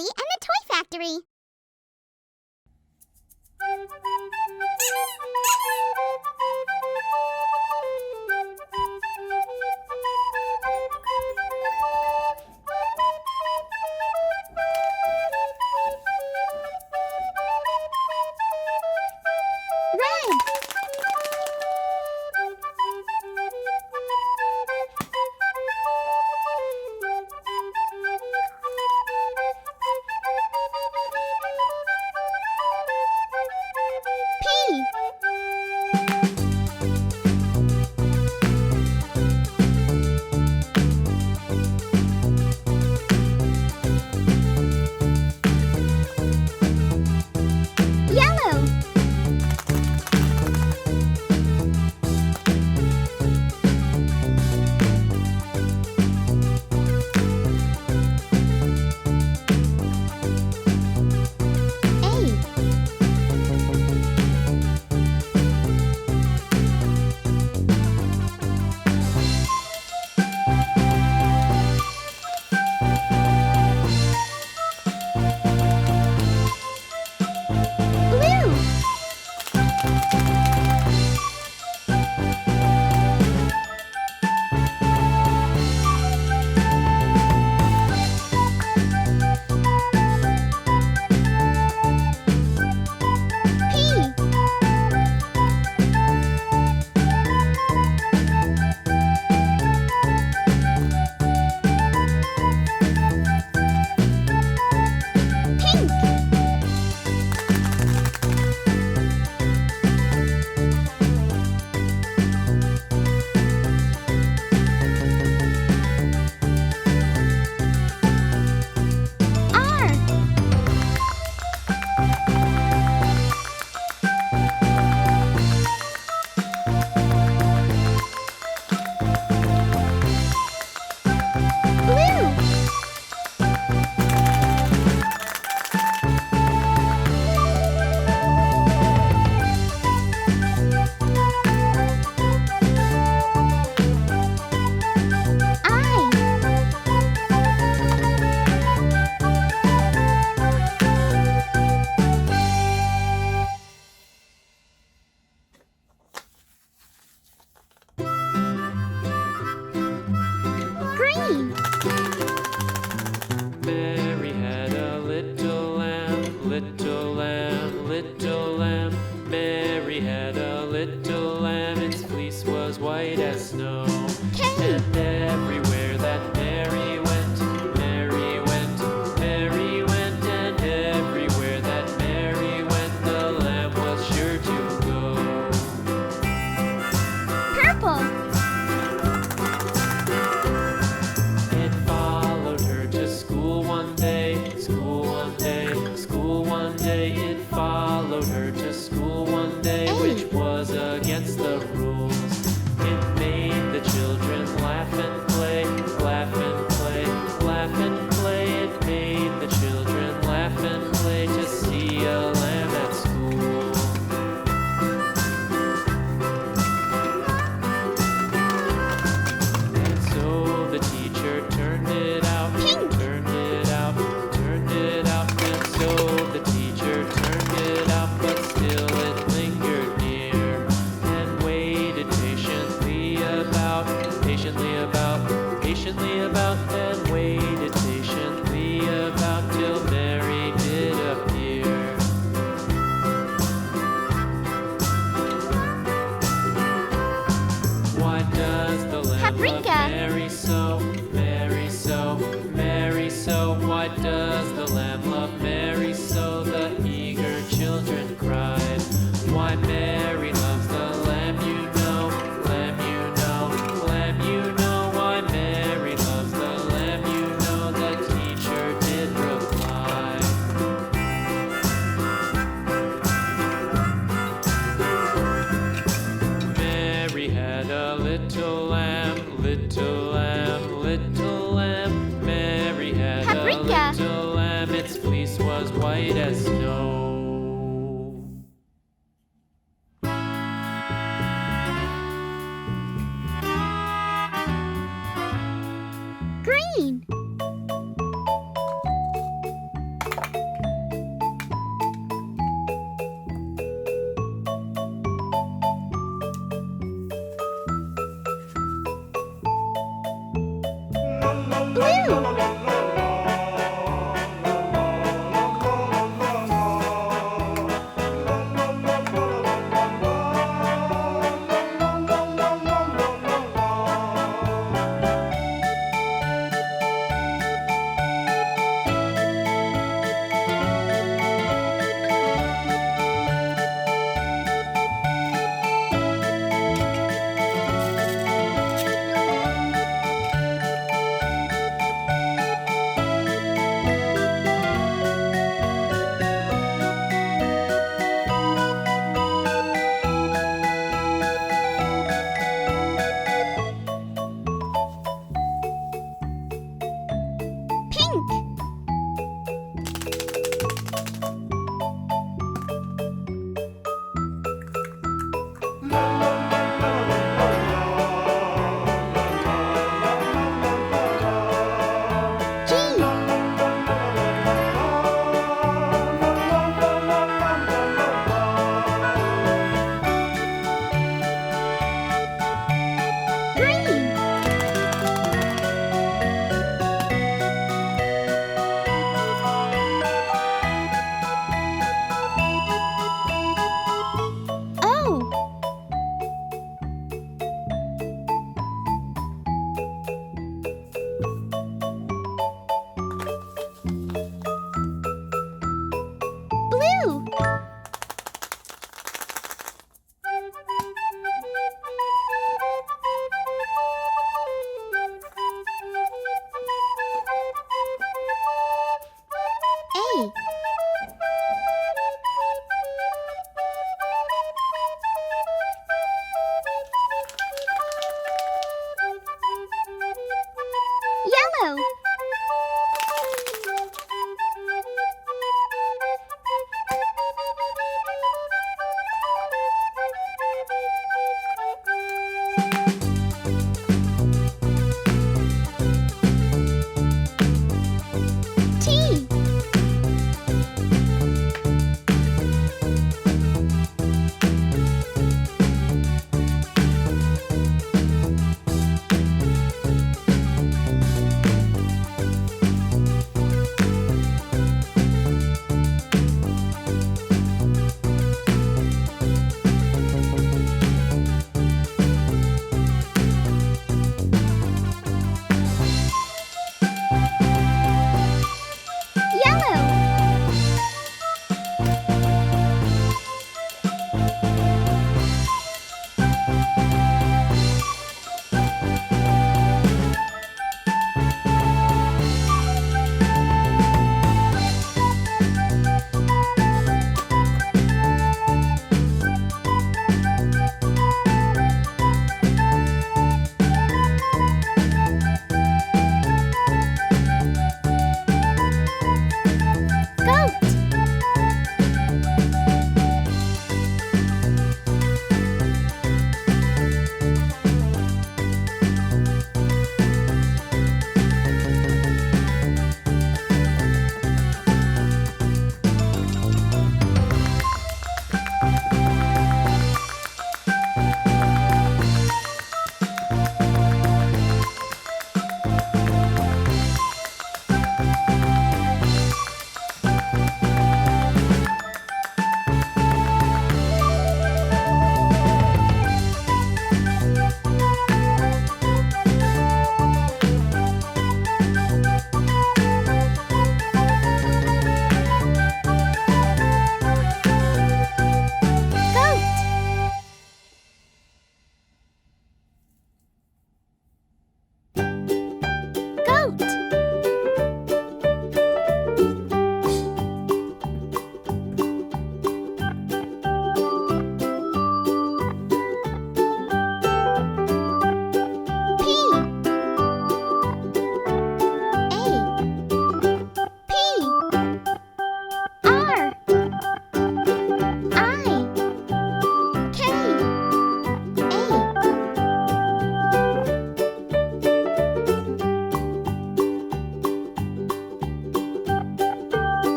Polly and the Toy Factory. Mary had a little lamb, little lamb, little lamb. Mary had a little lamb, its fleece was white as snow. And everywhere that Mary went, Mary went, Mary went, and everywhere that Mary went, the lamb was sure to go. Purple. It followed her to school one day, school one day, school one day. It followed her to school one day, which was against the rules. It made the children laugh and play, laugh and play, laugh and play. It made the children laugh and play to see a lamb at school. And so the teacher turned it out, turned it out, turned it out. And so the teacher turned it out, but still it lingered near and waited patiently about, patiently about, patiently about, and waited patiently about till Mary did appear. Why does the lamb love Paprika. Mary so, Mary so, Mary so? Why does the lamb love Mary so? The eager children cried. Why Mary loves the lamb, you know, lamb, you know, lamb, you know. Why Mary loves the lamb, you know, the teacher did reply. Mary had a little lamb, little lamb, little lamb. Mary had Paprika. a little lamb, its fleece was white as snow. Green. Toy.